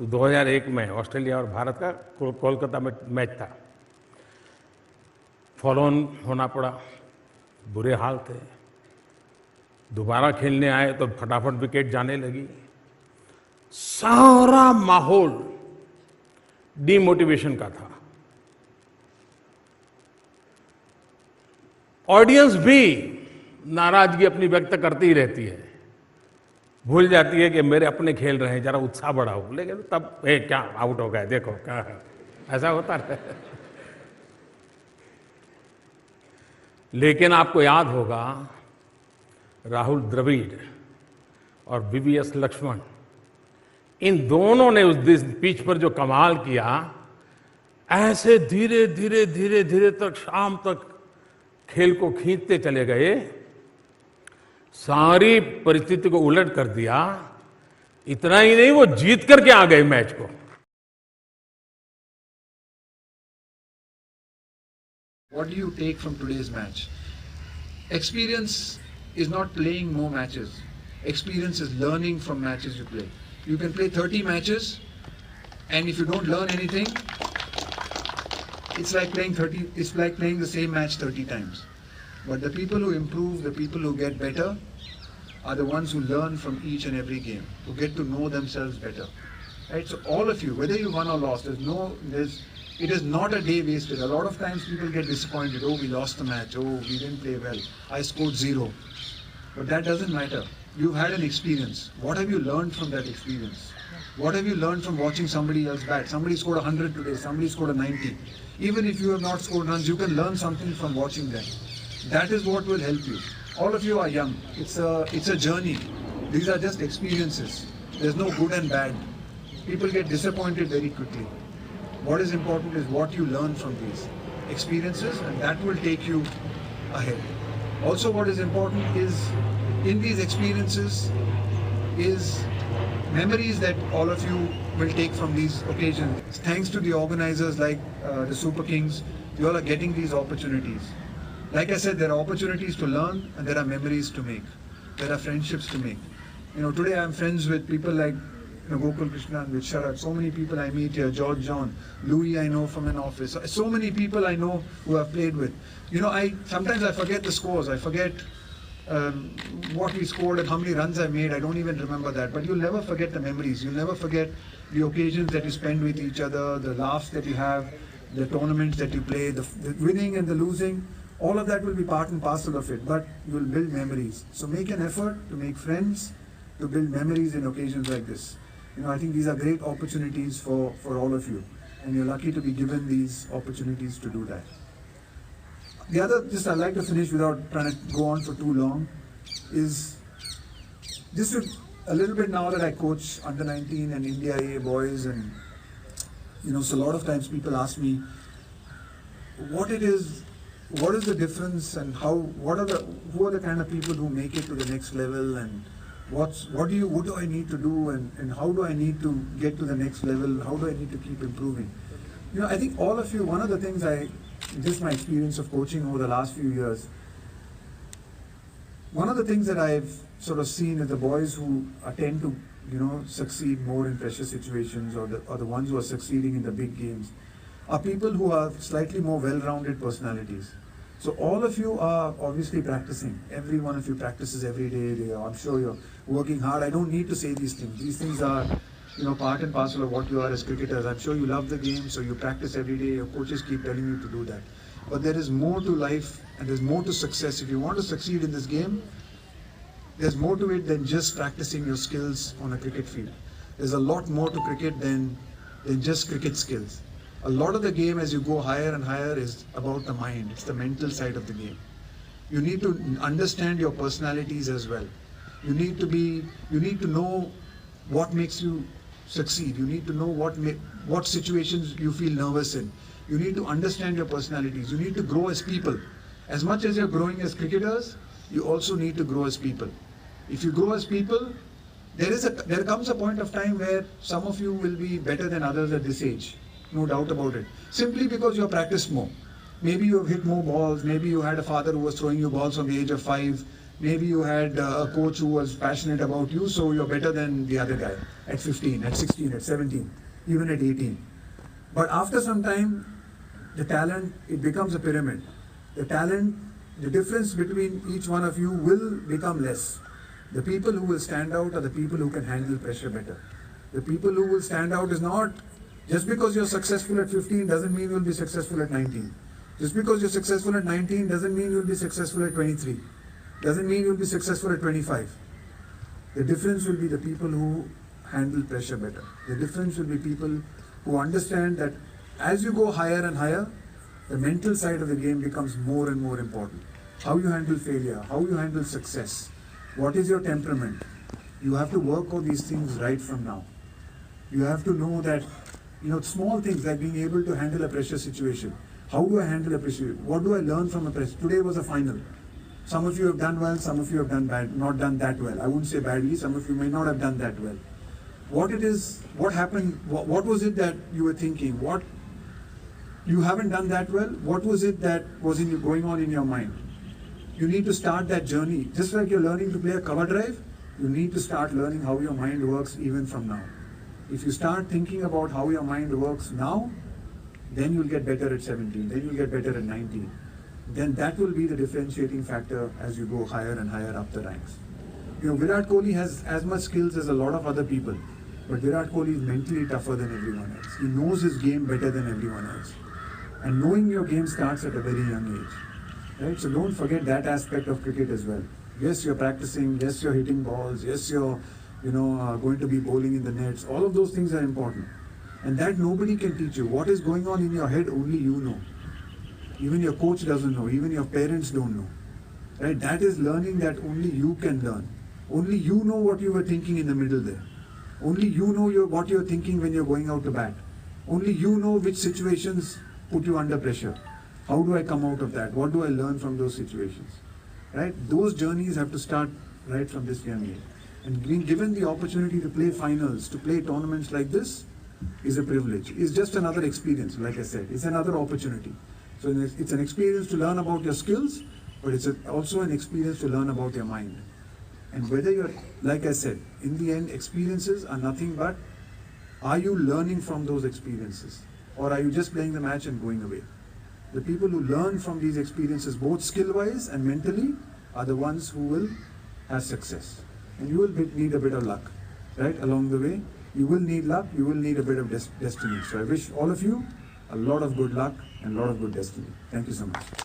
तो 2001 में ऑस्ट्रेलिया और भारत का कोलकाता में मैच था। फॉलो ऑन होना पड़ा, बुरे हाल थे। दोबारा खेलने आए तो फटाफट विकेट जाने लगी। सारा माहौल डिमोटिवेशन का था। ऑडियंस भी नाराजगी अपनी व्यक्त करती ही रहती है, भूल जाती है कि मेरे अपने खेल रहे हैं, जरा उत्साह बढ़ाओ, लेकिन तब क्या आउट हो गए, देखो क्या है, ऐसा होता है। लेकिन आपको याद होगा राहुल द्रविड़ और वीवीएस लक्ष्मण, इन दोनों ने उस पिच पर जो कमाल किया, ऐसे धीरे धीरे धीरे धीरे तक शाम तक खेल को खींचते चले गए, सारी परिस्थिति को उलट कर दिया। इतना ही नहीं, वो जीत करके आ गए मैच को। What do you take from today's match? Experience is not playing more matches. Experience is learning from matches you play. You can play 30 matches, and if you don't learn anything, it's like playing the same match 30 times. But the people who improve, the people who get better, are the ones who learn from each and every game, who get to know themselves better. Right? So all of you, whether you won or lost, it is not a day wasted. A lot of times people get disappointed. Oh, we lost the match. Oh, we didn't play well. I scored 0. But that doesn't matter. You've had an experience. What have you learned from that experience? What have you learned from watching somebody else bat? Somebody scored 100 today. Somebody scored a 90. Even if you have not scored runs, you can learn something from watching them. That is what will help you. All of you are young. It's a journey. These are just experiences. There's no good and bad. People get disappointed very quickly. What is important is what you learn from these experiences, and that will take you ahead. Also, what is important is, in these experiences, is memories that all of you will take from these occasions. Thanks to the organizers like the Super Kings, you all are getting these opportunities. Like I said, there are opportunities to learn and there are memories to make. There are friendships to make. Today I'm friends with people like Gokul Krishna and with Sharad. So many people I meet here, George John, Louis I know from an office. So many people I know who I've played with. Sometimes I forget the scores. I forget what we scored and how many runs I made. I don't even remember that. But you'll never forget the memories. You'll never forget the occasions that you spend with each other, the laughs that you have, the tournaments that you play, the winning and the losing. All of that will be part and parcel of it, but you will build memories. So make an effort to make friends, to build memories in occasions like this. I think these are great opportunities for all of you, and you're lucky to be given these opportunities to do that. The other, just I'd like to finish without trying to go on for too long, is just a little bit now that I coach under 19 and India A boys, and so a lot of times people ask me what is the difference, and who are the kind of people who make it to the next level, and what do I need to do, and how do I need to get to the next level, how do I need to keep improving? I think all of you, one of the things just my experience of coaching over the last few years, one of the things that I've sort of seen is the boys who tend to succeed more in pressure situations, or the ones who are succeeding in the big games, are people who are slightly more well-rounded personalities. So all of you are obviously practicing. Every one of you practices every day. I'm sure you're working hard. I don't need to say these things. These things are part and parcel of what you are as cricketers. I'm sure you love the game, so you practice every day. Your coaches keep telling you to do that. But there is more to life, and there's more to success. If you want to succeed in this game, there's more to it than just practicing your skills on a cricket field. There's a lot more to cricket than just cricket skills. A lot of the game, as you go higher and higher, is about the mind. It's the mental side of the game. You need to understand your personalities as well. You need to know what makes you succeed. You need to know what situations you feel nervous in. You need to understand your personalities. You need to grow as people. As much as you're growing as cricketers, you also need to grow as people. If you grow as people, there comes a point of time where some of you will be better than others at this age. No doubt about it. Simply because you have practiced more. Maybe you have hit more balls. Maybe you had a father who was throwing you balls from the age of 5. Maybe you had a coach who was passionate about you, so you're better than the other guy at 15, at 16, at 17, even at 18. But after some time, the talent, it becomes a pyramid. The talent, the difference between each one of you will become less. The people who will stand out are the people who can handle pressure better. The people who will stand out is not, just because you're successful at 15 doesn't mean you'll be successful at 19. Just because you're successful at 19 doesn't mean you'll be successful at 23. Doesn't mean you'll be successful at 25. The difference will be the people who handle pressure better. The difference will be people who understand that as you go higher and higher, the mental side of the game becomes more and more important. How you handle failure, how you handle success, what is your temperament. You have to work on these things right from now. You have to know that, small things like being able to handle a pressure situation. How do I handle a pressure? What do I learn from a pressure? Today was a final. Some of you have done well, some of you have done bad, not done that well. I wouldn't say badly, some of you may not have done that well. What happened, what was it that you were thinking? What you haven't done that well? What was it that was going on in your mind? You need to start that journey. Just like you're learning to play a cover drive, you need to start learning how your mind works even from now. If you start thinking about how your mind works now, then you'll get better at 17, then you'll get better at 19. Then that will be the differentiating factor as you go higher and higher up the ranks. Virat Kohli has as much skills as a lot of other people, but Virat Kohli is mentally tougher than everyone else. He knows his game better than everyone else. And knowing your game starts at a very young age. Right? So don't forget that aspect of cricket as well. Yes, you're practicing, yes, you're hitting balls, yes, you're going to be bowling in the nets. All of those things are important. And that nobody can teach you. What is going on in your head, only you know. Even your coach doesn't know, even your parents don't know. Right? That is learning that only you can learn. Only you know what you were thinking in the middle there. Only you know what you're thinking when you're going out to bat. Only you know which situations put you under pressure. How do I come out of that? What do I learn from those situations? Right? Those journeys have to start right from this young age. And being given the opportunity to play finals, to play tournaments like this, is a privilege. It's just another experience, like I said. It's another opportunity. So it's an experience to learn about your skills, but it's also an experience to learn about your mind. And whether you're, like I said, in the end, experiences are nothing but, are you learning from those experiences? Or are you just playing the match and going away? The people who learn from these experiences, both skill-wise and mentally, are the ones who will have success. And you will need a bit of luck, right, along the way. You will need luck, you will need a bit of destiny. So I wish all of you a lot of good luck and a lot of good destiny. Thank you so much.